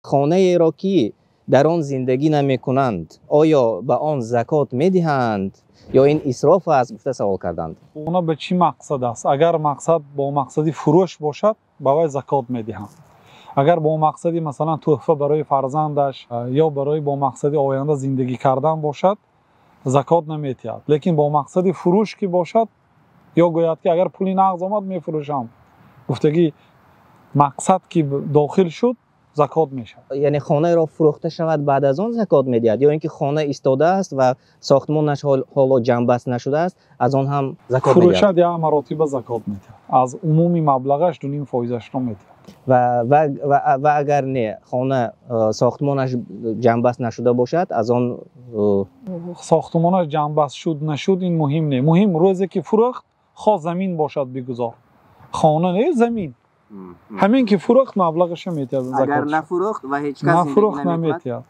خانه را که در آن زندگی نمی کنند آیا به آن زکات می دهند یا این اسراف است؟ گفته سوال کردند. اونا به چی مقصد است؟ اگر مقصد با مقصدی فروش باشد به وی زکات می دهند. اگر با مقصدی مثلا تحفه برای فرزندش یا برای با مقصدی آینده زندگی کردن باشد زکات نمی دهد. لیکن با مقصدی فروش که باشد یا گوید که اگر پولی نقد آمد می فروشم، گفتگی مقصد که داخل شد زکات میشه. یعنی خانه را فروخته شود بعد از آن زکات میدهد یا اینکه خانه ایستاده است و ساختمانش حالا جنبست نشده است از آن هم زکات میدهد؟ فروشد یا مراتب زکات میدهد. از عمومی مبلغش 2.5% فایزش رو میدهد. و اگر نه خانه ساختمانش جنبست نشده باشد از آن ساختمانش جنبست شد نشد این مهم نه. مهم روزی که فروخت خواست زمین باشد بگذار، خانه نه زمین. همین که فروخت مبلغش میدهد. اگر نفروخت و هیچ کس نفروخت نمیدهد.